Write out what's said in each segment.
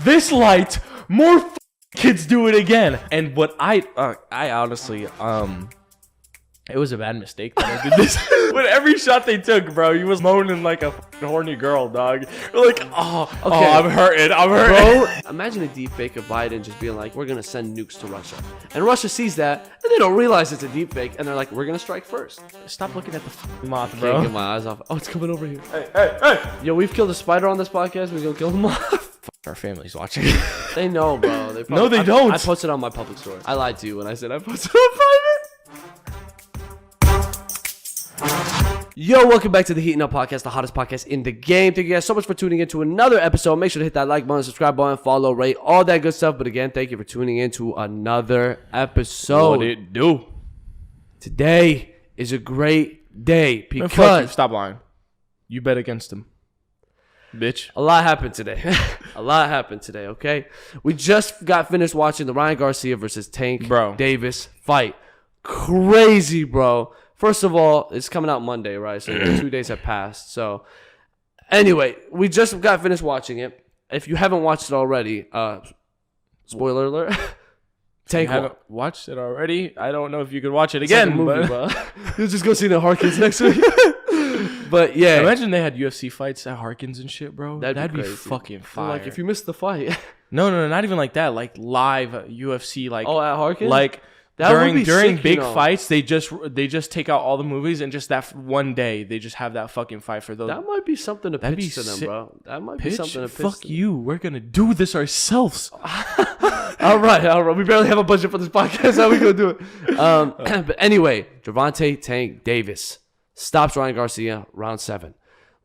this light, more kids do it again. And what I honestly, it was a bad mistake that I did this. But every shot they took, bro, he was moaning like a horny girl, dog. Like, I'm hurting. Bro, imagine a deep fake of Biden just being like, we're going to send nukes to Russia. And Russia sees that, and they don't realize it's a deep fake, and they're like, we're going to strike first. Stop looking at the moth, bro. Can't get my eyes off. Oh, it's coming over here. Hey. Yo, we've killed a spider on this podcast. We're going to kill them off. Our family's watching. They know, bro. No, they don't. I posted on my public story. I lied to you when I said I posted on private. Yo, welcome back to the Heatin podcast, the hottest podcast in the game. Thank you guys so much for tuning in to another episode. Make sure to hit that like button, subscribe button, follow, rate, all that good stuff. But again, thank you for tuning in to another episode. What it do? Today is a great day Man, fuck you. because Stop lying. You bet against him, bitch. a lot happened today. Okay? We just got finished watching the Ryan Garcia versus Tank Davis fight. Crazy, bro. First of all, it's coming out Monday, right? So 2 days have passed. So anyway, we just got finished watching it. If you haven't watched it already, spoiler alert. Tank haven't watched it already. I don't know if you could watch it again. It's like a movie, bro. You'll just go see the Harkins next week. But yeah, imagine they had UFC fights at Harkins and shit, bro. That'd be fucking fire. Like if you missed the fight. No, not even like that. Like live UFC, like at Harkins, like. That during sick, big fights, they just take out all the movies and just that one day they just have that fucking fight for those. That might be something to pitch to them, bro. That might be something to pitch. Fuck you. We're gonna do this ourselves. All right. We barely have a budget for this podcast. How we gonna do it? But anyway, Gervonta Tank Davis stops Ryan Garcia round 7.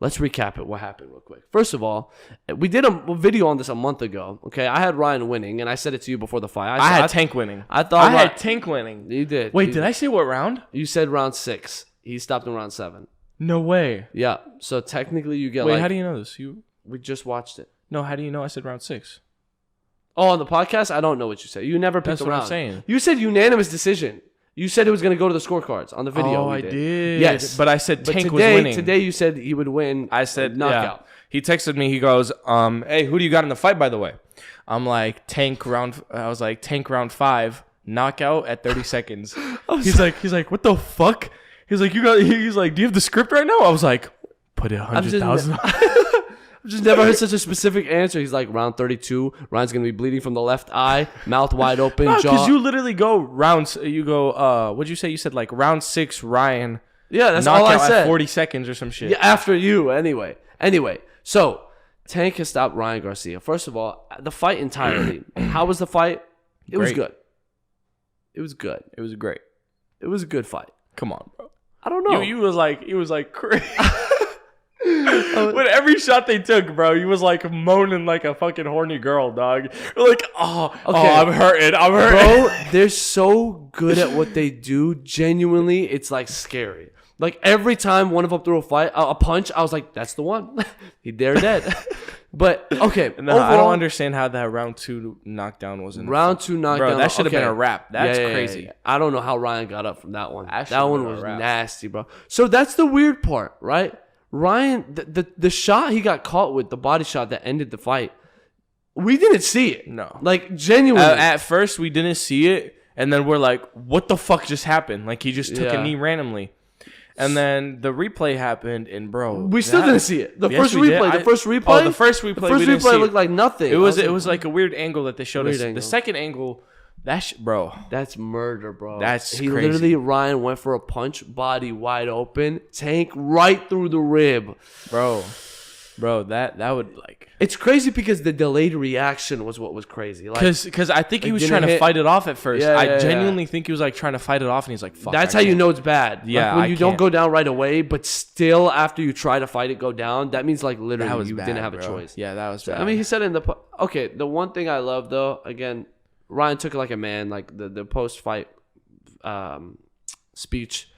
Let's recap it. What happened real quick. First of all, we did a video on this a month ago. Okay, I had Ryan winning, and I said it to you before the fight. I had Tank winning. I had Tank winning. You did. Wait, did I say what round? You said round 6. He stopped in round 7. No way. Yeah. So technically, you get. Wait, how do you know this? We just watched it. No, how do you know I said round 6? Oh, on the podcast, I don't know what you said. You never picked That's a what round. I'm saying. You said unanimous decision. You said it was going to go to the scorecards on the video. Oh, I did. Yes. But I said Tank was winning. Today you said he would win. I said knockout. Yeah. He texted me. He goes, hey, who do you got in the fight, by the way? I'm like, Tank round 5, knockout at 30 seconds. He's like, what the fuck? He's like, do you have the script right now? I was like, put it 100,000. I've just never heard such a specific answer. He's like, round 32, Ryan's going to be bleeding from the left eye, mouth wide open, jaw. Because you literally go rounds, what'd you say? You said like round 6, Ryan. Yeah, that's all I said. At 40 seconds or some shit. Yeah, after you, anyway. So Tank has stopped Ryan Garcia. First of all, the fight entirely. How was the fight? It was good. It was good. It was great. It was a good fight. Come on, bro. I don't know. He was like crazy. With every shot they took, bro, he was like moaning like a fucking horny girl, dog. Like, I'm hurting. Bro, they're so good at what they do. Genuinely, it's like scary. Like every time one of them threw a punch, I was like, that's the one. They're dead. But okay, no, overall, I don't understand how that round 2 knockdown was in round 2 knockdown. Bro, that should have been a wrap. That's crazy. Yeah. I don't know how Ryan got up from that one. That one was nasty, bro. So that's the weird part, right? Ryan, the shot he got caught with, the body shot that ended the fight, we didn't see it. No. Like, genuinely. At first, we didn't see it, and then we're like, what the fuck just happened? Like, he just took a knee randomly. And then the replay happened, and bro, we still didn't see it. The first replay looked like nothing. It was like a weird angle that they showed us. The second angle, bro, that's murder, bro. Crazy. Literally, Ryan went for a punch, body wide open, Tank right through the rib, bro. That would like. It's crazy because the delayed reaction was what was crazy. Because I think he was trying to fight it off at first. I genuinely think he was like trying to fight it off, and he's like, "Fuck." That's how you know it's bad. Yeah, like when you don't go down right away, but still after you try to fight it, go down. That means like literally you didn't have a choice. Yeah, that was bad. I mean, he said in the the one thing I love though, again, Ryan took it like a man. Like the post fight speech.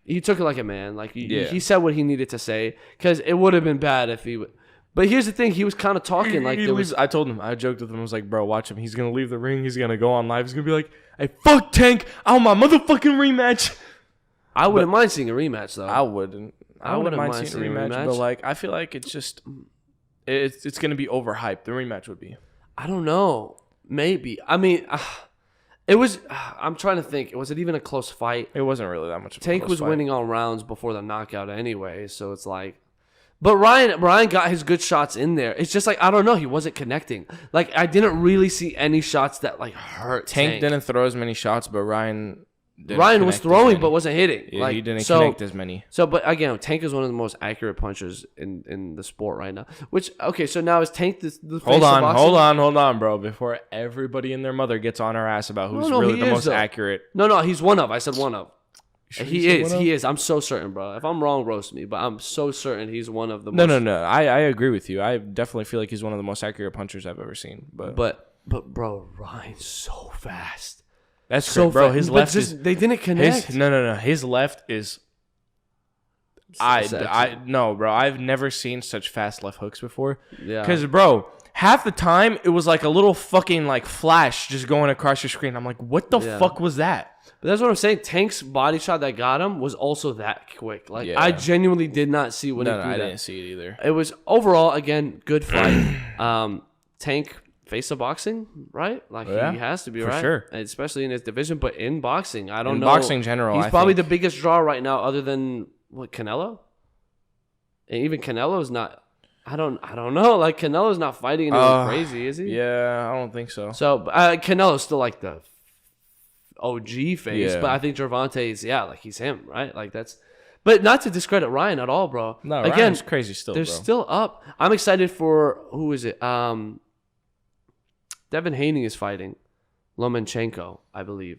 He took it like a man. Like he said what he needed to say, because it would have been bad if he would. But here's the thing: he was kind of talking like I told him, I joked with him. I was like, "Bro, watch him. He's gonna leave the ring. He's gonna go on live. He's gonna be like, hey, fuck Tank. I want my motherfucking rematch.'" I wouldn't mind seeing a rematch though. I wouldn't mind seeing a rematch. But like, I feel like it's just it's gonna be overhyped. The rematch would be. I don't know. Maybe. I mean, it was. I'm trying to think. Was it even a close fight? It wasn't really that much of a Tank close was fight. winning all rounds before the knockout anyway, so it's like. But Ryan got his good shots in there. It's just like, I don't know, he wasn't connecting. Like, I didn't really see any shots that like hurt Tank. Didn't throw as many shots, but Ryan was throwing but wasn't hitting. Yeah, he didn't connect as many. So, but again, Tank is one of the most accurate punchers in the sport right now. Which, okay, so now is Tank the face of boxing? Hold on, bro. Before everybody and their mother gets on our ass about who's really the most accurate. No, he's one of. I said one of. Sure he is. I'm so certain, bro. If I'm wrong, roast me. But I'm so certain he's one of the most. No. I agree with you. I definitely feel like he's one of the most accurate punchers I've ever seen. But bro, Ryan's so fast. That's so bro. His left they didn't connect. No. His left is. No, bro. I've never seen such fast left hooks before. Yeah. Because, bro, half the time it was like a little fucking like flash just going across your screen. I'm like, what the fuck was that? But that's what I'm saying. Tank's body shot that got him was also that quick. Like, I genuinely did not see when he threw that. I didn't see it either. It was overall, again, good fight. Tank face of boxing, right? Like, he has to be, right? For sure. Especially in his division. But in boxing, I don't know. In boxing in general, he's probably the biggest draw right now other than, Canelo? And even Canelo's not... I don't know. Like, Canelo's not fighting anyone crazy, is he? Yeah, I don't think so. So, Canelo's still like the... OG face, but I think Gervonta is like he's him, right? Like that's, but not to discredit Ryan at all, bro. No, again, Ryan's crazy still. They're still up. I'm excited for who is it? Devin Haney is fighting Lomachenko, I believe.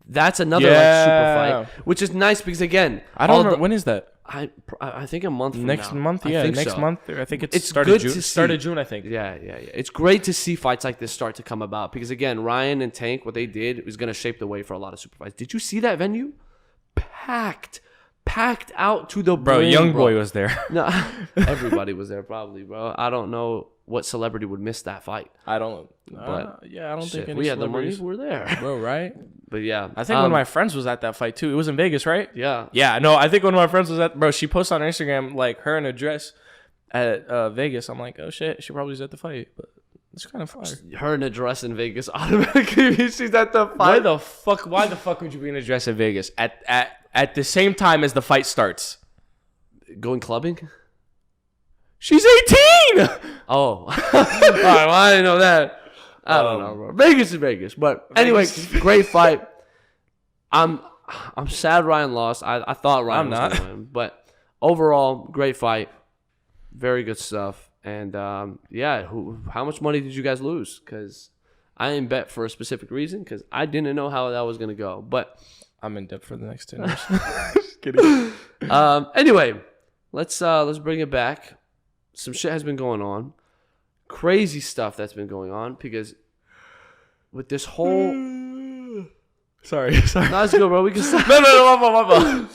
That's another super fight, which is nice because again, I don't know when is that. I think a month from next now. month. Yeah, next month. I think it's started June. Started June, I think. Yeah. It's great to see fights like this start to come about because again, Ryan and Tank, what they did was going to shape the way for a lot of super fights. Did you see that venue? Packed out to the brim, Young boy was there. No, everybody was there probably, bro. I don't know what celebrity would miss that fight. I don't. But I don't think any we had the money. We're there, bro. Right? But yeah, I think one of my friends was at that fight too. It was in Vegas, right? Yeah. Yeah. No, I think one of my friends was at. Bro, she posted on Instagram like her in a dress at Vegas. I'm like, oh shit, she probably was at the fight, but it's kind of fire. Her in a dress in Vegas automatically means she's at the fight. Why the fuck would you be in a dress in Vegas at the same time as the fight starts? Going clubbing? She's 18. Oh, all right. Well, I didn't know that. I don't know, bro. Vegas is Vegas, but anyway, great fight. I'm sad Ryan lost. I thought Ryan was going to win, but overall, great fight. Very good stuff. And how much money did you guys lose? Because I didn't bet for a specific reason because I didn't know how that was going to go. But I'm in debt for the next 10 years. Just kidding. Anyway, let's bring it back. Some shit has been going on. Crazy stuff that's been going on because with this whole... Sorry. No, let's go, bro. We can stop. No.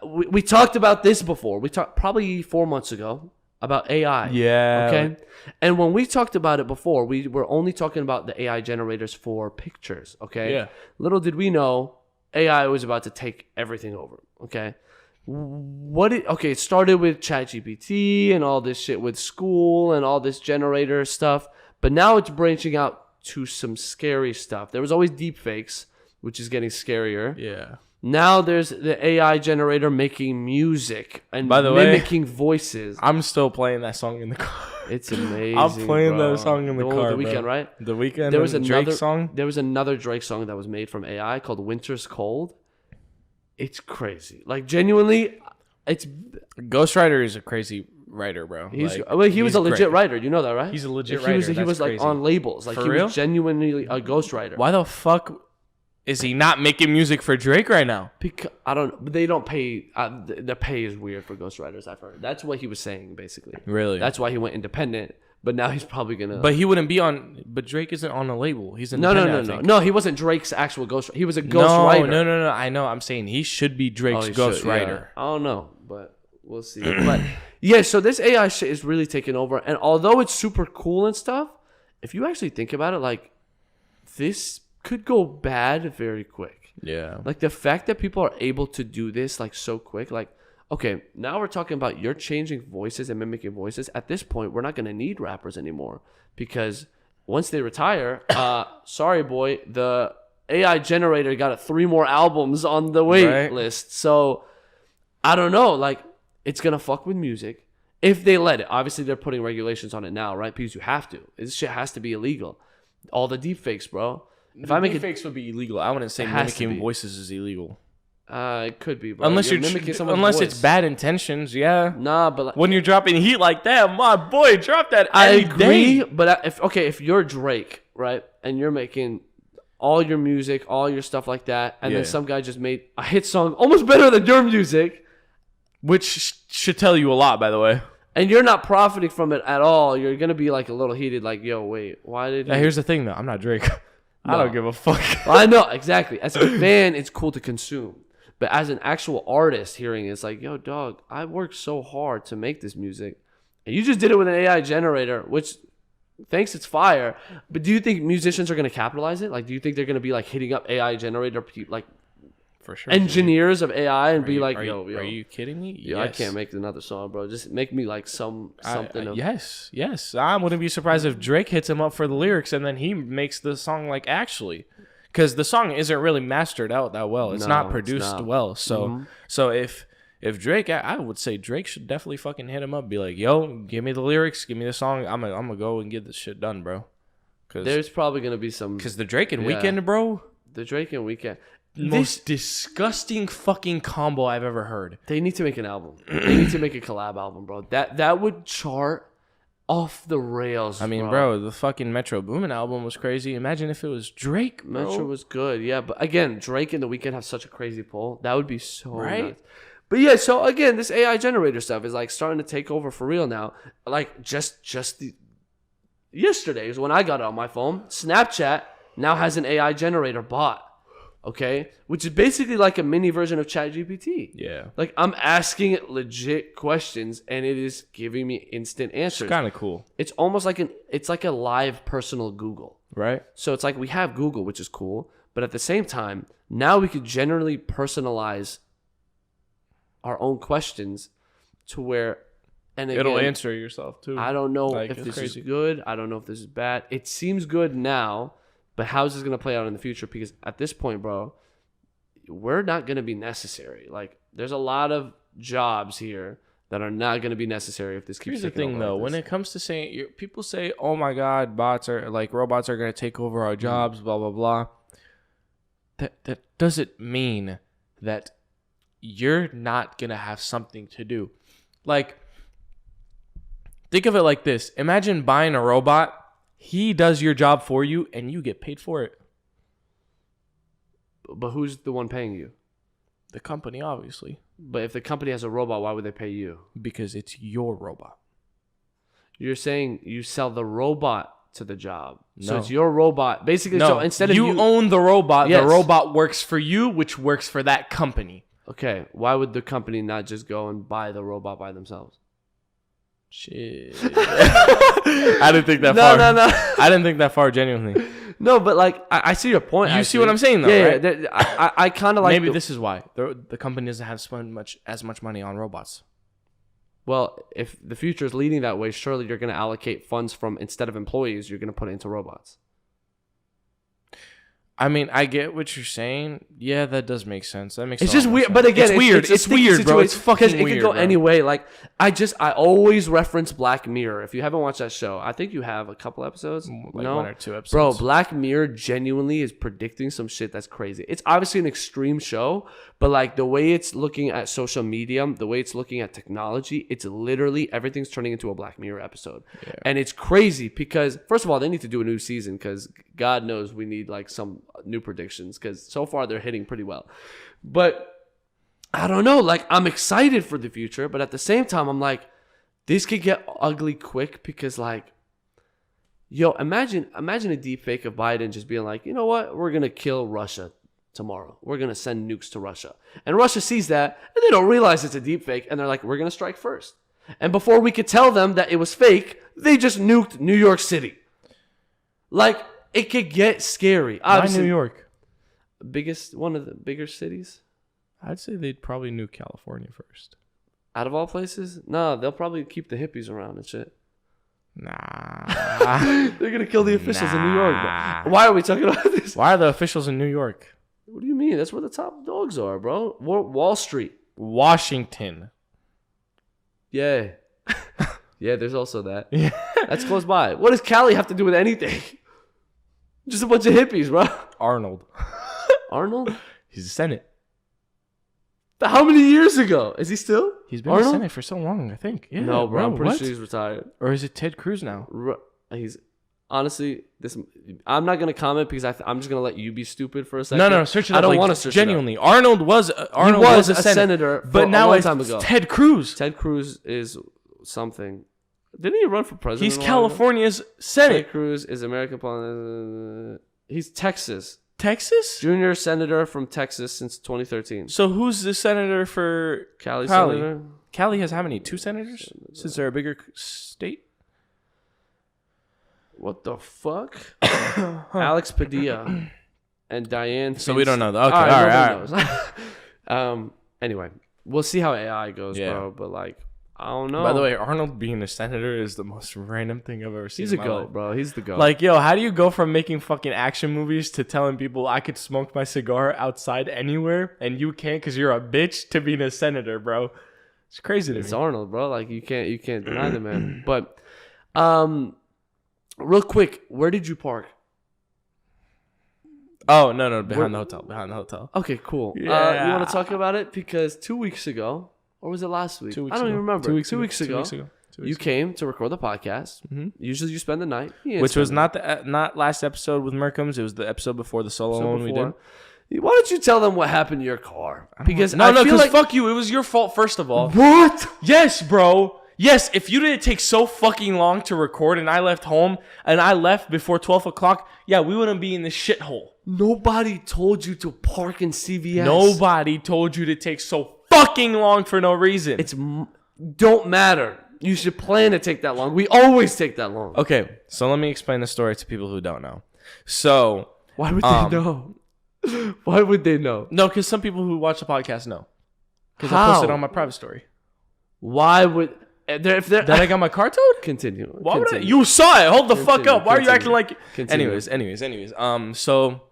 We talked about this before. We talked probably 4 months ago about AI. Yeah. Okay? And when we talked about it before, we were only talking about the AI generators for pictures. Okay? Yeah. Little did we know AI was about to take everything over. Okay? It started with ChatGPT and all this shit with school and all this generator stuff, but now it's branching out to some scary stuff. There was always deep fakes, which is getting scarier. Yeah. Now there's the AI generator making music and mimicking voices. I'm still playing that song in the car. It's amazing. I'm playing that song in the car. The Weeknd, right? The Weeknd. There was another Drake song. There was another Drake song that was made from AI called "Winter's Cold." It's crazy. Like, genuinely, it's... Ghost Rider is a crazy writer, bro. He was a legit writer. You know that, right? He's a legit writer. He was like on labels. Like, for he real? Was genuinely a ghost writer. Why the fuck is he not making music for Drake right now? Because they don't pay. The pay is weird for ghost writers, I've heard. That's what he was saying, basically. Really? That's why he went independent. But now he's probably gonna. But he wouldn't be on. But Drake isn't on a label. He's independent. No. He wasn't Drake's actual ghost. He was a ghost writer. No. I know. I'm saying he should be Drake's ghost writer. Yeah. I don't know, but we'll see. But yeah, so this AI shit is really taking over. And although it's super cool and stuff, if you actually think about it, like, this could go bad very quick. Yeah. Like, the fact that people are able to do this like so quick, like. Okay, now we're talking about you're changing voices and mimicking voices. At this point, we're not going to need rappers anymore because once they retire, sorry, boy, the AI generator got 3 more albums on the wait list. So I don't know. Like, it's going to fuck with music if they let it. Obviously, they're putting regulations on it now, right? Because you have to. This shit has to be illegal. All the deepfakes, bro. If I make deepfakes would be illegal. I wouldn't say mimicking voices is illegal. It could be, bro. Unless unless it's bad intentions, yeah. Nah, but when you're dropping heat like that, my boy, drop that. I agree, but if you're Drake, right, and you're making all your music, all your stuff like that, and then some guy just made a hit song almost better than your music, which should tell you a lot, by the way. And you're not profiting from it at all. You're gonna be like a little heated, like, yo, wait, why did? Here's the thing, though. I'm not Drake. I don't give a fuck. Well, I know exactly. As a fan, it's cool to consume. But as an actual artist, hearing it, it's like, yo, dog, I worked so hard to make this music. And you just did it with an AI generator, which, thanks, it's fire. But do you think musicians are going to capitalize it? Like, do you think they're going to be, like, hitting up AI generator, like, for sure, engineers of AI and be like, yo. Are you kidding me? Yo, yes. I can't make another song, bro. Just make me, like, something. Yes. I wouldn't be surprised if Drake hits him up for the lyrics and then he makes the song, like, actually. Because the song isn't really mastered out that well. It's not produced well. So so if Drake, I would say Drake should definitely fucking hit him up. Be like, yo, give me the lyrics. Give me the song. I'm gonna go and get this shit done, bro. There's probably going to be some... Because the Drake and Weeknd, bro. The Drake and Weeknd. Most disgusting fucking combo I've ever heard. They need to make an album. They need to make a collab album, bro. That would chart off the rails. I mean, bro, the fucking Metro Boomin album was crazy. Imagine if it was Drake, bro. Metro was good, yeah. But again, Drake and The Weeknd have such a crazy pull. That would be so nuts. But yeah, so again, this AI generator stuff is like starting to take over for real now. Like just yesterday is when I got it on my phone. Snapchat now has an AI generator bot. Okay, which is basically like a mini version of ChatGPT. Yeah, like I'm asking it legit questions and it is giving me instant answers. It's kind of cool. It's almost like it's like a live personal Google, right? So it's like we have Google, which is cool, but at the same time, now we could generally personalize our own questions to where, and again, it'll answer yourself too. I don't know if this is good. I don't know if this is bad. It seems good now. But how is this going to play out in the future? Because at this point, bro, we're not going to be necessary. Like, there's a lot of jobs here that are not going to be necessary if this keeps. Here's the thing, though. When it comes to saying, people say, "Oh my God, robots are going to take over our jobs," blah blah blah. That doesn't mean that you're not going to have something to do. Like, think of it like this: imagine buying a robot. He does your job for you, and you get paid for it. But who's the one paying you? The company, obviously. But if the company has a robot, why would they pay you? Because it's your robot. You're saying you sell the robot to the job. No. So it's your robot. Basically, no, so instead of you own the robot, yes. The robot works for you, which works for that company. Okay, why would the company not just go and buy the robot by themselves? Shit. I didn't think that far. No. I didn't think that far, genuinely. No, but like, I see your point. You see what I'm saying, though, right? Yeah. I kind of like... Maybe this is why. The company doesn't have as much money on robots. Well, if the future is leading that way, surely you're going to allocate funds from, instead of employees, you're going to put it into robots. I mean, I get what you're saying. Yeah, that does make sense. That makes. It's just weird, but again, it's weird. It's weird, bro. It's fucking weird. It could go bro. any way. Like I always reference Black Mirror. If you haven't watched that show, I think you have a couple episodes. Like 1 or 2 episodes. Bro, Black Mirror genuinely is predicting some shit that's crazy. It's obviously an extreme show, but like the way it's looking at social media, the way it's looking at technology, it's literally everything's turning into a Black Mirror episode, and it's crazy because first of all, they need to do a new season because God knows we need like some new predictions because so far they're hitting pretty well. But I don't know, like I'm excited for the future, but at the same time I'm like, this could get ugly quick because like, yo, imagine a deep fake of Biden just being like, you know what, we're gonna kill Russia tomorrow, we're gonna send nukes to Russia, and Russia sees that and they don't realize it's a deep fake and they're like, we're gonna strike first, and before we could tell them that it was fake, they just nuked New York City. Like, it could get scary. Obviously, New York. One of the bigger cities? I'd say they'd probably nuke California first. Out of all places? No, they'll probably keep the hippies around and shit. Nah. They're gonna kill the officials in New York. Bro. Why are we talking about this? Why are the officials in New York? What do you mean? That's where the top dogs are, bro. Wall Street. Washington. Yeah. Yeah, there's also that. Yeah. That's close by. What does Cali have to do with anything? Just a bunch of hippies, bro. Arnold. Arnold? He's a Senate. How many years ago? Is he still? He's been in the Senate for so long, I think. Yeah, no, bro. I'm pretty sure he's retired. Or is it Ted Cruz now? He's honestly this. I'm not gonna comment because I'm just gonna let you be stupid for a second. No, search it up. I don't want to search genuinely. it up. Arnold was a senator, but now a long it's time ago. Ted Cruz. Ted Cruz is something. Didn't he run for president? He's California's Senate. Ted Cruz is American. He's Texas. Texas? Junior senator from Texas since 2013. So who's the senator for Cali? Senator? Cali has how many? 2 senators? Since they're a bigger state? What the fuck? Alex Padilla and Diane. So we don't know. Okay, all right. Anyway, we'll see how AI goes, bro. But like, I don't know. By the way, Arnold being a senator is the most random thing I've ever seen. He's a goat, bro. He's the goat. Like, yo, how do you go from making fucking action movies to telling people I could smoke my cigar outside anywhere and you can't because you're a bitch to being a senator, bro? It's crazy to me. It's Arnold, bro. Like you can't deny the man. But, real quick, where did you park? Oh no, behind the hotel. Okay, cool. Yeah. You want to talk about it because 2 weeks ago. Or was it last week? 2 weeks I don't ago. even remember. 2 weeks ago. You came to record the podcast. Mm-hmm. Usually you spend the night. Which was not last episode with Merkums. It was the episode before the solo one we did. Why don't you tell them what happened to your car? Because because fuck you. It was your fault, first of all. What? Yes, bro. Yes, if you didn't take so fucking long to record and I left home and I left before 12 o'clock, yeah, we wouldn't be in this shithole. Nobody told you to park in CVS. Nobody told you to take so fucking long for no reason. It's don't matter. You should plan to take that long. We always take that long. Okay, so let me explain the story to people who don't know. So why would they know? Why would they know? No, because some people who watch the podcast know. Because I posted on my private story. Why would Did I got my car towed? Continue. Why would I? You saw it. Hold the fuck up. Why are you acting like? Anyways. So,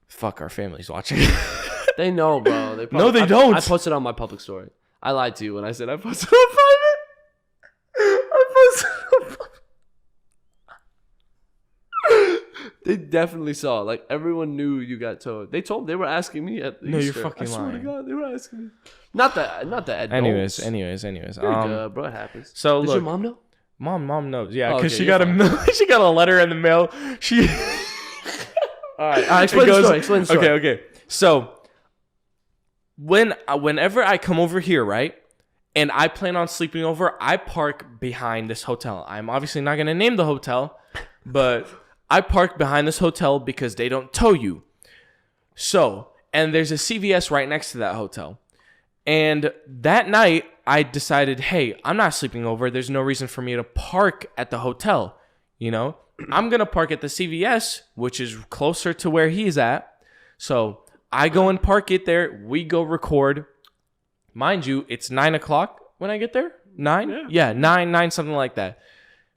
fuck, our family's watching. They know, bro. No, they don't. I posted on my public story. I lied to you when I said I posted on private. I posted on private. They definitely saw. Like, everyone knew you got towed. They were asking me at No, Easter. you're fucking lying. I swear to God, they were asking me. Not that. Anyways. Very good, bro. It happens. So Did look, your mom know? Mom knows. Yeah, because okay, she got a letter in the mail. She. All right. Explain the story. Okay. So, whenever I come over here, right, and I plan on sleeping over, I park behind this hotel. I'm obviously not gonna name the hotel, but I park behind this hotel because they don't tow you. So, and there's a CVS right next to that hotel. And that night, I decided, hey, I'm not sleeping over. There's no reason for me to park at the hotel. You know, I'm going to park at the CVS, which is closer to where he's at. So I go and park it there. We go record. Mind you, it's 9 o'clock when I get there. 9? Yeah, 9, something like that.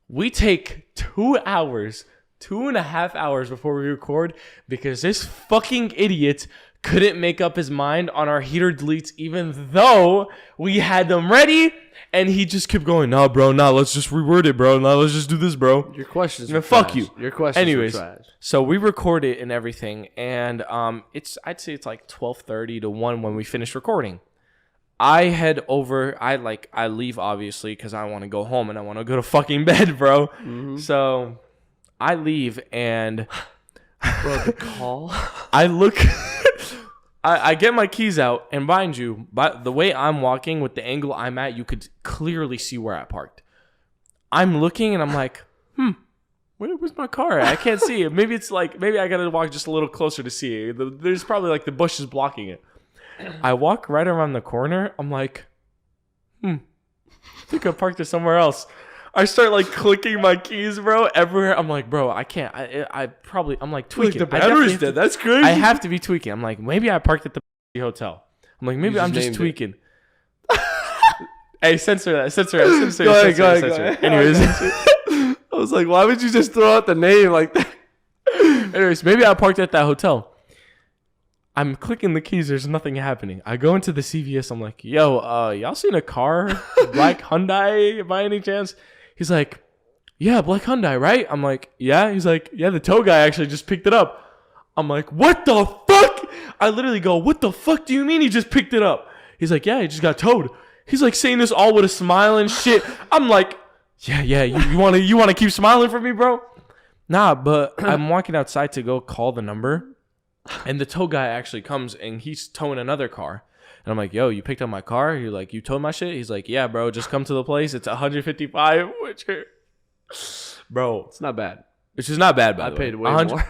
We take 2 hours, 2.5 hours before we record because this fucking idiot couldn't make up his mind on our heater deletes even though we had them ready, and he just kept going, nah, bro, let's just reword it, bro. Let's just do this, bro. Your questions were fuck trash. You. Your questions Anyways, were trash. So we record it and everything, and I'd say it's like 12:30 to 1 when we finish recording. I head over, I leave obviously because I want to go home and I want to go to fucking bed, bro. Mm-hmm. So I leave and bro, the call. I look I get my keys out, and mind you, by the way I'm walking with the angle I'm at, you could clearly see where I parked. I'm looking and I'm like, where's my car at? I can't see it. Maybe I gotta walk just a little closer to see it. There's probably like the bushes blocking it. I walk right around the corner. I'm like, I think I parked it somewhere else. I start like clicking my keys, bro, everywhere. I'm like, bro, I can't. I'm like tweaking. Like the battery's dead. That's crazy. I have to be tweaking. I'm like, maybe I parked at the hotel. I'm like, maybe I'm just tweaking. Hey, censor that. Go ahead. Anyways, I was like, why would you just throw out the name like that? Anyways, maybe I parked at that hotel. I'm clicking the keys. There's nothing happening. I go into the CVS. I'm like, yo, y'all seen a car? Black Hyundai by any chance? He's like, yeah, Black Hyundai, right? I'm like, yeah. He's like, yeah, the tow guy actually just picked it up. I'm like, what the fuck? I literally go, what the fuck do you mean he just picked it up? He's like, yeah, he just got towed. He's like saying this all with a smile and shit. I'm like, yeah, you want to keep smiling for me, bro? Nah, but I'm walking outside to go call the number. And the tow guy actually comes and he's towing another car. And I'm like, yo, you picked up my car? You're like, you towed my shit? He's like, yeah, bro, just come to the place. It's 155. Bro. It's not bad. Which is not bad, by the way. I paid way more.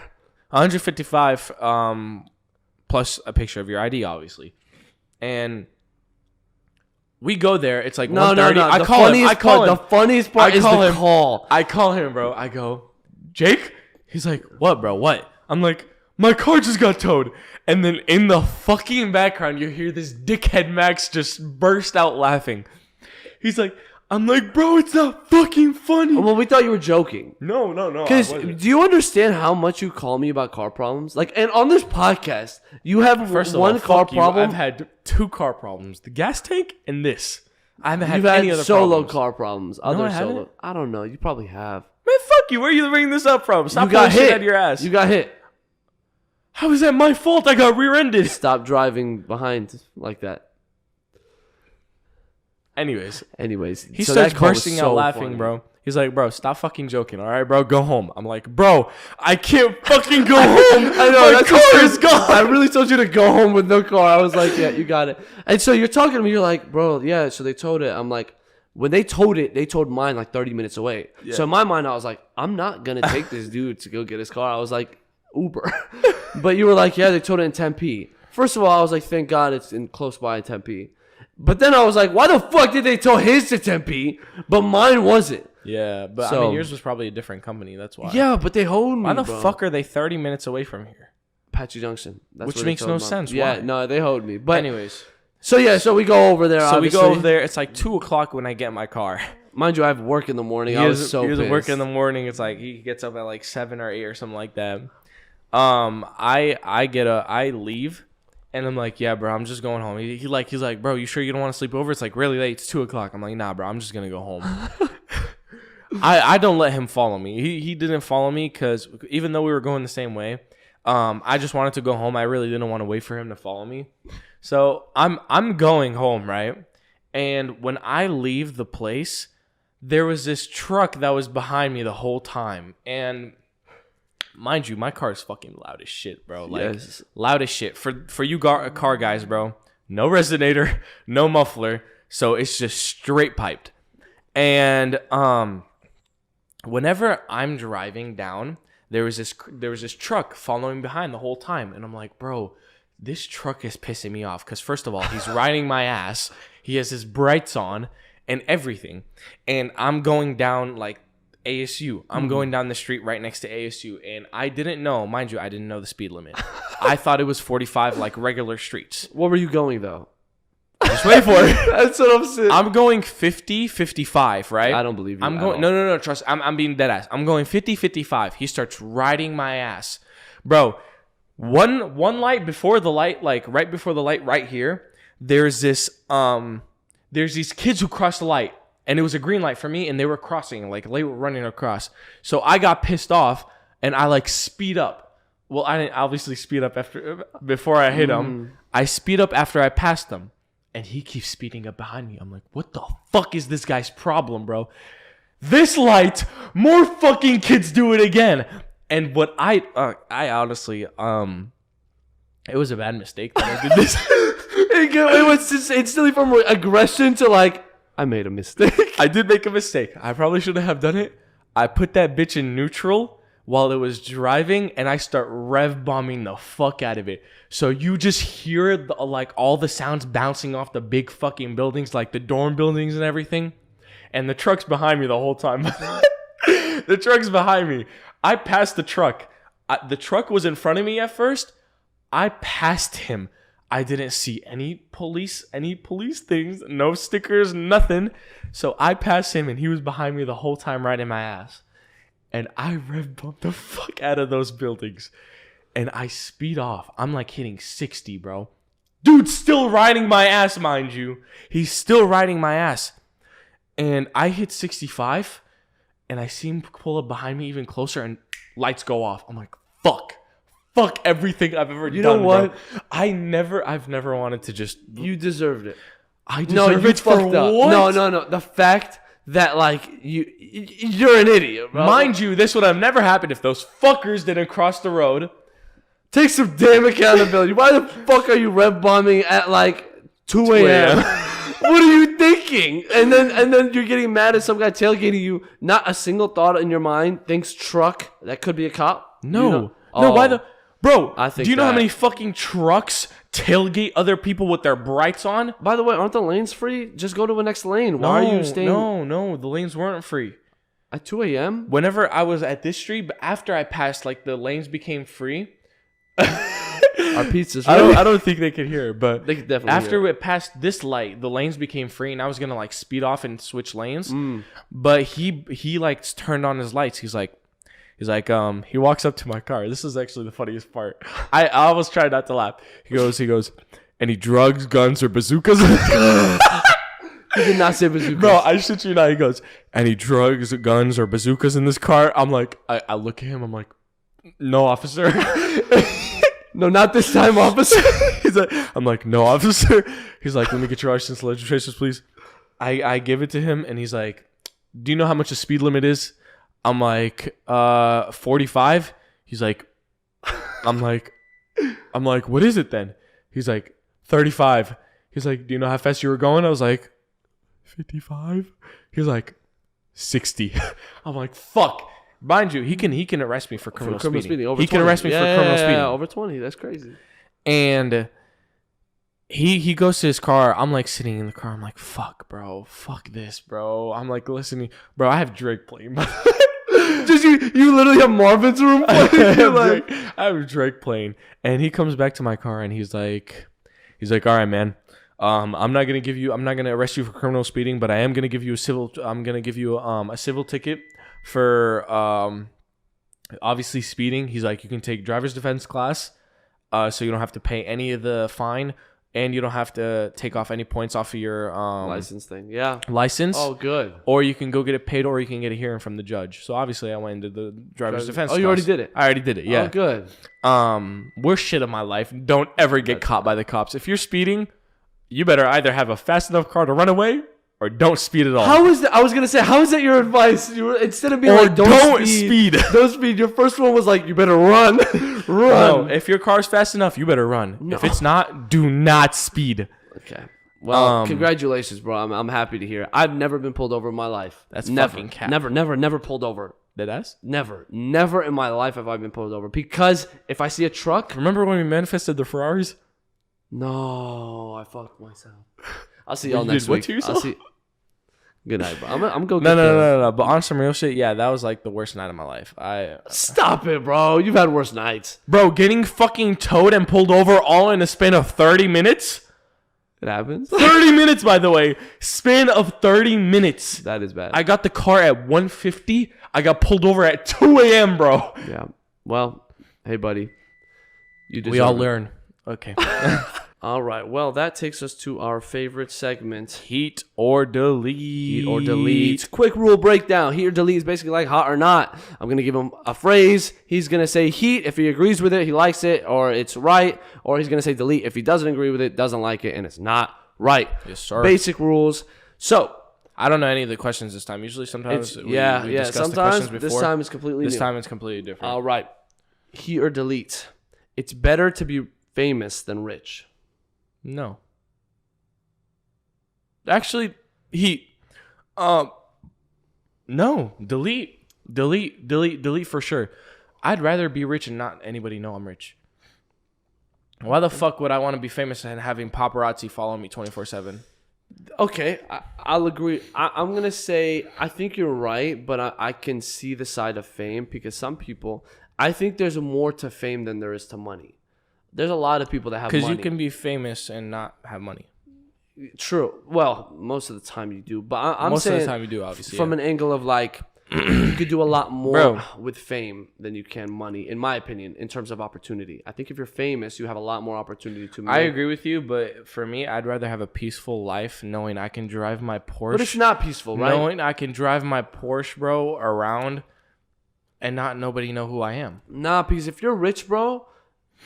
155 plus a picture of your ID, obviously. And we go there. It's like 1:30. No. I call him. The funniest part is the call. I call him, bro. I go, Jake? He's like, what, bro? What? I'm like, my car just got towed. And then in the fucking background, you hear this dickhead Max just burst out laughing. He's like, I'm like, bro, it's not fucking funny. Well, we thought you were joking. No. Because do you understand how much you call me about car problems? Like, and on this podcast, you have one car problem. I've had 2 car problems: the gas tank and this. I haven't had You've any had other solo problems. car problems. No, Other I solo. haven't. I don't know. You probably have. Man, fuck you. Where are you bringing this up from? Stop You got pulling shit hit. out of your ass. You got hit. How is that my fault? I got rear-ended. Stop driving behind like that. Anyways, he starts bursting out laughing, funny. Bro. He's like, bro, stop fucking joking, all right, bro? Go home. I'm like, bro, I can't fucking go home. I know, my car is gone. I really told you to go home with no car. I was like, yeah, you got it. And so you're talking to me. You're like, bro, yeah, so they towed it. I'm like, when they towed it, they towed mine like 30 minutes away. Yeah. So in my mind, I was like, I'm not going to take this dude to go get his car. I was like, Uber. But you were like, yeah, they towed it in Tempe. First of all, I was like, thank God it's in close by in Tempe. But then I was like, why the fuck did they tow his to Tempe, but mine wasn't? Yeah, but I mean, yours was probably a different company. That's why. Yeah, but they hold me. Why the fuck are they 30 minutes away from here? Apache Junction. Which makes no sense. Yeah, why? no, they hold me. But anyways. So we go over there. So obviously. We go over there. It's like 2:00 when I get my car. Mind you, I have work in the morning. He was work in the morning. It's like he gets up at like 7 or 8 or something like that. I leave. And I'm like, yeah, bro, I'm just going home. He's like, bro, you sure you don't want to sleep over? It's like really late. It's 2:00. I'm like, nah, bro, I'm just gonna go home. I don't let him follow me. He didn't follow me because even though we were going the same way, I just wanted to go home. I really didn't want to wait for him to follow me. So I'm going home, right? And when I leave the place, there was this truck that was behind me the whole time. And mind you, my car is fucking loud as shit, bro. Like, yes. Loud as shit. For you car guys, bro, no resonator, no muffler. So it's just straight piped. And whenever I'm driving down, there was this truck following behind the whole time. And I'm like, bro, this truck is pissing me off. Because first of all, he's riding my ass. He has his brights on and everything. And I'm going down like ASU. I'm going down the street right next to ASU. And I didn't know, mind you, I didn't know the speed limit. I thought it was 45 like regular streets. What were you going though? Just wait for it. That's what I'm saying. I'm going 50, 55, right? I don't believe you. I'm going. No. Trust. I'm being dead ass. I'm going 50, 55. He starts riding my ass, bro. One light before the light, like right before the light, right here. There's these kids who crossed the light, and it was a green light for me, and they were crossing, like they were running across. So I got pissed off, and I like speed up. Well, I didn't obviously speed up before I hit him. I speed up after I passed them. And he keeps speeding up behind me. I'm like, what the fuck is this guy's problem, bro? This light, more fucking kids do it again. And what I honestly, it was a bad mistake that I did this. It was just instantly from aggression to like, I made a mistake. I did make a mistake. I probably shouldn't have done it. I put that bitch in neutral while it was driving, and I start rev bombing the fuck out of it. So you just hear like all the sounds bouncing off the big fucking buildings, like the dorm buildings and everything. And the truck's behind me the whole time. The truck's behind me. I passed the truck. The truck was in front of me at first. I passed him. I didn't see any police things, no stickers, nothing. So I passed him, and he was behind me the whole time riding my ass. and I rev bump the fuck out of those buildings. And I speed off. I'm like hitting 60, bro. Dude's still riding my ass, mind you. He's still riding my ass. And I hit 65, and I see him pull up behind me even closer, and lights go off. I'm like, fuck. Fuck everything I've ever done, know what? bro. I've never wanted to just... You deserved it. I deserve it for fucked up. what? No. The fact that, like, you're an idiot, bro. Mind you, this would have never happened if those fuckers didn't cross the road. Take some damn accountability. Why the fuck are you rev bombing at like 2 a.m.? What are you thinking? And then you're getting mad at some guy tailgating you. Not a single thought in your mind thinks truck. That could be a cop. No. You know? No, why the... Bro, I think do you know how many fucking trucks tailgate other people with their brights on? By the way, aren't the lanes free? Just go to the next lane. Why are you staying? No. The lanes weren't free. At 2 a.m.? Whenever I was at this street, but after I passed, like, the lanes became free... Our pizza's I don't think they could hear, but they could definitely after hear. it passed this light, the lanes became free, and I was gonna like speed off and switch lanes. But he like turned on his lights. He's like he walks up to my car. This is actually the funniest part. I almost tried not to laugh. He goes, any drugs, guns, or bazookas? He did not say bazookas. Bro, I shit you not. He goes, any drugs, guns, or bazookas in this car? I'm like, I look at him. I'm like, no, officer. No, not this time, officer. I'm like, no, officer. He's like, let me get your license and registrations, please. I give it to him, and he's like, do you know how much the speed limit is? I'm like, 45. He's like, I'm like, what is it then? He's like, 35. He's like, do you know how fast you were going? I was like, 55. He's like, 60. I'm like, fuck. Mind you, he can arrest me for criminal speeding. Over he 20. can arrest me for criminal speeding. Yeah, over 20. That's crazy. And he goes to his car. I'm like sitting in the car. I'm like, fuck, bro. Fuck this, bro. I'm like listening. Bro, I have Drake playing. Just you literally have Marvin's room playing? I have Drake playing. And he comes back to my car and he's like, all right, man. I'm not gonna arrest you for criminal speeding, but I am gonna give you a civil ticket for obviously speeding. He's like, you can take driver's defense class, so you don't have to pay any of the fine, and you don't have to take off any points off of your license thing. Yeah. License. Oh, good. Or you can go get it paid, or you can get a hearing from the judge. So obviously, I went into the driver's defense. Oh, you already did it. I already did it. Yeah. Oh, good. Worst shit of my life. Don't ever get caught by the cops. If you're speeding, you better either have a fast enough car to run away, or don't speed at all. How is that? I was gonna say, how is that your advice? Instead of being or like, don't speed. Don't speed. Your first one was like, you better run. No, if your car's fast enough, you better run. No. If it's not, do not speed. Okay. Well, congratulations, bro. I'm happy to hear. I've never been pulled over in my life. That's fucking cap. Never pulled over. Dead ass? Never in my life have I been pulled over. Because if I see a truck, remember when we manifested the Ferraris? No, I fucked myself. I'll see y'all next week. I'll see. Good night, bro. I'm gonna go. No. But on some real shit, yeah, that was like the worst night of my life. Stop it, bro. You've had worse nights, bro. Getting fucking towed and pulled over all in a span of 30 minutes. It happens. 30 minutes, by the way. Span of 30 minutes. That is bad. I got the car at 1:50. I got pulled over at 2 a.m., bro. Yeah. Well, hey, buddy. We all learn. Okay. All right. Well, that takes us to our favorite segment. Heat or delete. Heat or delete. Quick rule breakdown. Heat or delete is basically like hot or not. I'm going to give him a phrase. He's going to say heat if he agrees with it, he likes it, or it's right. Or he's going to say delete if he doesn't agree with it, doesn't like it, and it's not right. Yes, sir. Basic rules. So, I don't know any of the questions this time. Usually sometimes we discuss the questions before. This time it's completely This time it's completely different. All right. Heat or delete. It's better to be famous than rich. No. Actually, heat. No. Delete for sure. I'd rather be rich and not anybody know I'm rich. Why the fuck would I want to be famous and having paparazzi follow me 24/7? Okay, I'll agree. I'm going to say I think you're right, but I can see the side of fame because some people, I think there's more to fame than there is to money. There's a lot of people that have money. Because you can be famous and not have money. True. Well, most of the time you do. But I'm most saying of the time you do, obviously. From an angle of like, you could do a lot more with fame than you can money, in my opinion, in terms of opportunity. I think if you're famous, you have a lot more opportunity to make. I agree with you, but for me, I'd rather have a peaceful life knowing I can drive my Porsche. But it's not peaceful, right? Knowing I can drive my Porsche, bro, around and not nobody know who I am. Nah, because if you're rich, bro,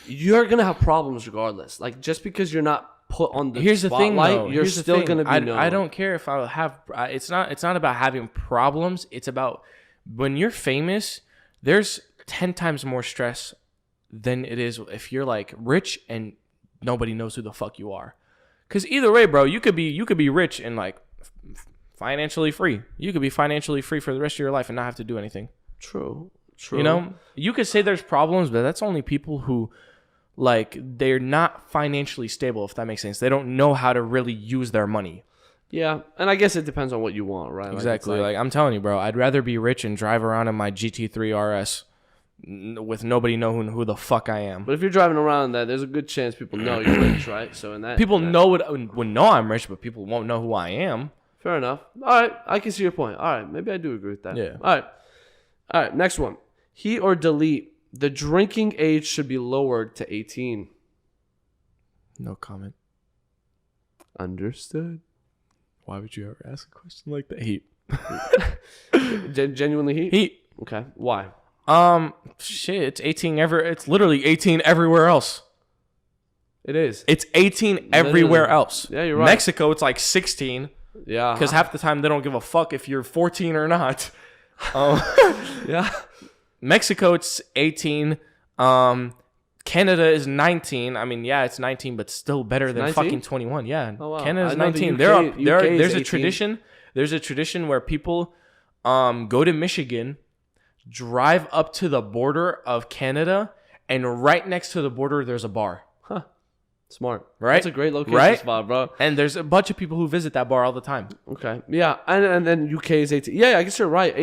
you're going to have problems regardless. Like, just because you're not put on the Here's spotlight, the thing, though. you're still going to be known. I don't care if I have. It's not about having problems. It's about when you're famous. There's 10 times more stress than it is if you're like rich and nobody knows who the fuck you are. Because either way, bro, you could be rich and like financially free. You could be financially free for the rest of your life and not have to do anything. True. You know, you could say there's problems, but that's only people who. Like, they're not financially stable, if that makes sense. They don't know how to really use their money. Yeah, and I guess it depends on what you want, right? Exactly. Like I'm telling you, bro, I'd rather be rich and drive around in my GT3 RS with nobody knowing who the fuck I am. But if you're driving around that, there's a good chance people know you're rich, right? So in that... People would know I'm rich, but people won't know who I am. Fair enough. All right, I can see your point. All right, maybe I do agree with that. Yeah. All right, next one. Heat or delete. The drinking age should be lowered to 18. No comment. Understood. Why would you ever ask a question like that? Heat. Genuinely heat? Heat. Okay. Why? Shit, it's 18 it's literally 18 everywhere else. It is. It's 18 everywhere else. Yeah, you're right. Mexico, it's like 16. Yeah. Because half the time they don't give a fuck if you're 14 or not. Yeah. Mexico, it's 18. Canada is 19. I mean, yeah, it's 19, but still better than 19? fucking 21. Yeah. Oh, wow. Canada's The 19. UK There's is a 18. tradition. There's a tradition where people go to Michigan, drive up to the border of Canada, and right next to the border, there's a bar. Huh. Smart. Right? That's a great location spot, bro. And there's a bunch of people who visit that bar all the time. Okay. Yeah. And then UK is 18. Yeah, I guess you're right.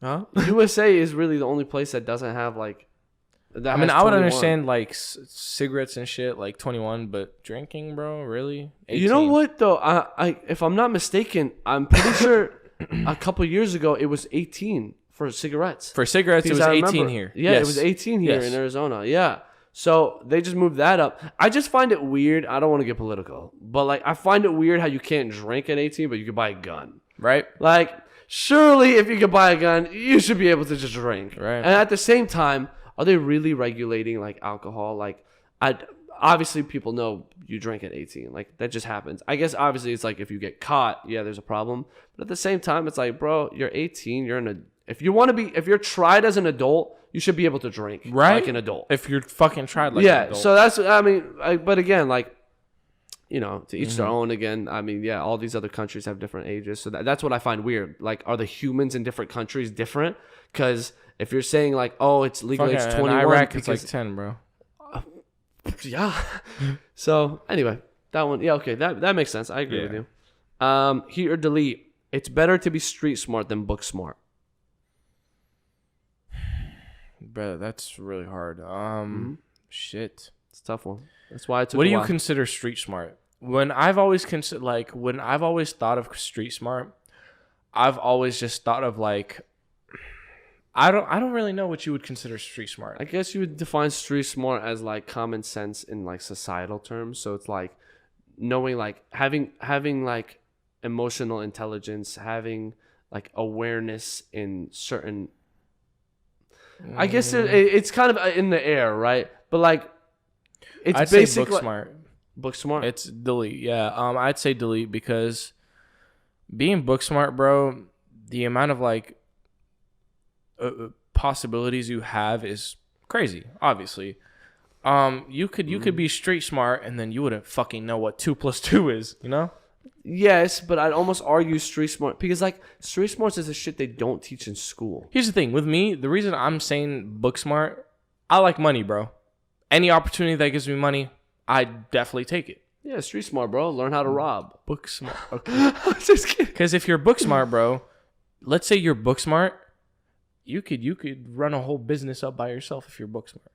Huh? USA is really the only place that doesn't have like. I mean, I would understand like cigarettes and shit, like 21, but drinking, bro, really? 18? You know what though? I if I'm not mistaken, I'm pretty sure a couple years ago it was 18 for cigarettes. For cigarettes, it was 18 here. Yeah, yes. It was 18 here in Arizona. Yeah. So they just moved that up. I just find it weird. I don't want to get political, but like I find it weird how you can't drink at 18, but you can buy a gun. Right. Like surely if you can buy a gun, you should be able to just drink. Right. And at the same time, are they really regulating like alcohol? Like, obviously people know you drink at 18. Like that just happens. I guess obviously it's like if you get caught, yeah, there's a problem. But at the same time, it's like, bro, you're 18. If you're tried as an adult, you should be able to drink like an adult. If you're fucking tried like an adult. So that's, I mean, but again, like, you know, to each their own again. I mean, yeah, all these other countries have different ages. So that's what I find weird. Like, are the humans in different countries different? Because if you're saying like, oh, it's legal age 21. In Iraq, it's like 10, bro. Yeah. So anyway, that one, yeah, okay, that makes sense. I agree with you. Heat or delete. It's better to be street smart than book smart. Bro, that's really hard. Shit. It's a tough one. That's why I took. What do you consider street smart? When I've always thought of street smart, I've always just thought of like, I don't really know what you would consider street smart. I guess you would define street smart as like common sense in like societal terms. So it's like knowing, like having like emotional intelligence, having like awareness in certain. I guess it's kind of in the air, right? But like, it's I'd basically say book smart. Book smart. It's delete. Yeah. I'd say delete because being book smart, bro, the amount of like possibilities you have is crazy. Obviously, you could be street smart and then you wouldn't fucking know what 2 + 2 is. You know? Yes, but I'd almost argue street smart because like street smarts is the shit they don't teach in school. Here's the thing with me. The reason I'm saying book smart, I like money, bro. Any opportunity that gives me money, I definitely take it. Yeah, street smart, bro. Learn how to rob. Book smart. Okay. Just kidding. Because if you're book smart, bro, let's say you're book smart, you could run a whole business up by yourself if you're book smart.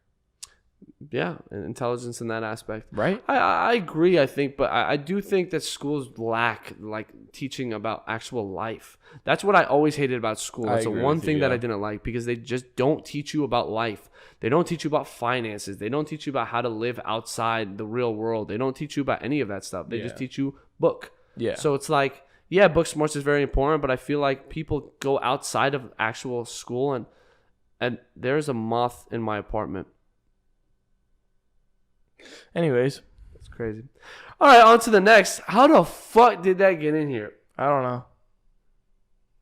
intelligence in that aspect. Right? I agree, I think, but I do think that schools lack like teaching about actual life. That's what I always hated about school. That's the one thing that I didn't like, because they just don't teach you about life. They don't teach you about finances. They don't teach you about how to live outside the real world. They don't teach you about any of that stuff. They just teach you book. Yeah. So it's like, yeah, book smarts is very important, but I feel like people go outside of actual school, and there's a moth in my apartment. Anyways, that's crazy. All right, on to the next. How the fuck did that get in here? I don't know.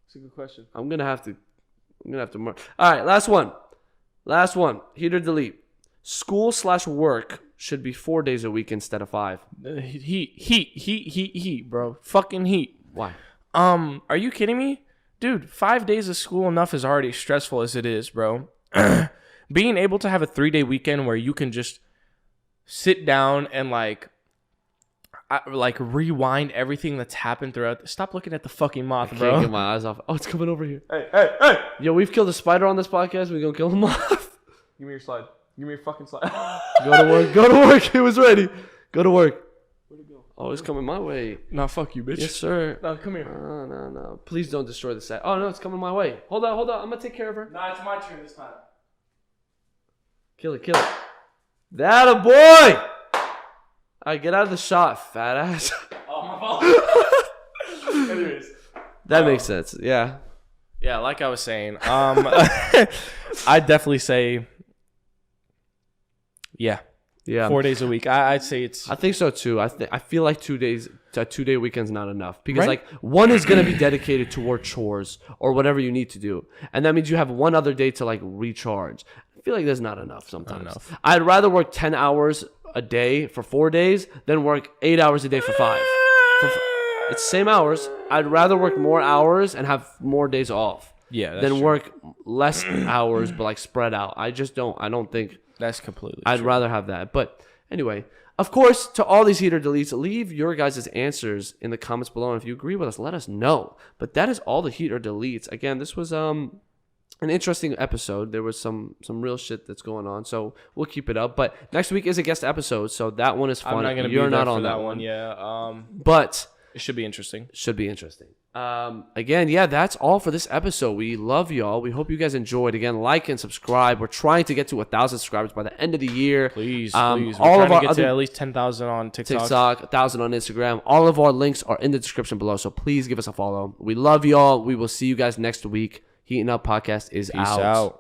It's a good question. I'm gonna have to mark. All right, last one. Heat or delete. School/work should be 4 days a week instead of 5. Heat, bro. Fucking heat. Why? Are you kidding me? Dude, 5 days of school enough is already stressful as it is, bro. Being able to have a 3-day weekend where you can just sit down and like rewind everything that's happened throughout. Stop looking at the fucking moth, bro. Can't get my eyes off. Oh, it's coming over here. Hey. Yo, we've killed a spider on this podcast. We gonna kill the moth. Give me your slide. Give me your fucking slide. Go to work. It was ready. Go to work. Where'd it go? Oh, it's coming my way. Nah, fuck you, bitch. Yes, sir. No, come here. No. Please don't destroy the set. Oh, no, it's coming my way. Hold on. I'm gonna take care of her. Nah, it's my turn this time. Kill it. That a boy! Alright, get out of the shot, fat ass. Oh, my fault. Anyways. That makes sense, yeah. Yeah, like I was saying, I'd definitely say, yeah. 4 days a week. I'd say it's. I think so too. I feel like 2 days, a 2-day weekend's not enough, because like one is gonna be dedicated toward chores or whatever you need to do, and that means you have one other day to like recharge. I feel like there's not enough sometimes. I'd rather work 10 hours a day for 4 days than work 8 hours a day for 5. It's same hours. I'd rather work more hours and have more days off. Yeah, than work less hours but like spread out. I don't think that's completely I'd true. rather have that. But anyway, of course, to all these heater deletes, leave your guys' answers in the comments below. And if you agree with us, let us know. But that is all the heater deletes. Again, this was an interesting episode. There was some real shit that's going on, so we'll keep it up. But next week is a guest episode, so that one is fun. I'm not gonna You're be there not for on that one. Yeah. But it should be interesting. Again, yeah, that's all for this episode. We love y'all. We hope you guys enjoyed. Again, like and subscribe. We're trying to get to 1,000 subscribers by the end of the year. Please. All We're of trying our to get other to at least 10,000 on TikTok. 1,000 on Instagram. All of our links are in the description below, so please give us a follow. We love y'all. We will see you guys next week. Heating Up Podcast is Peace out.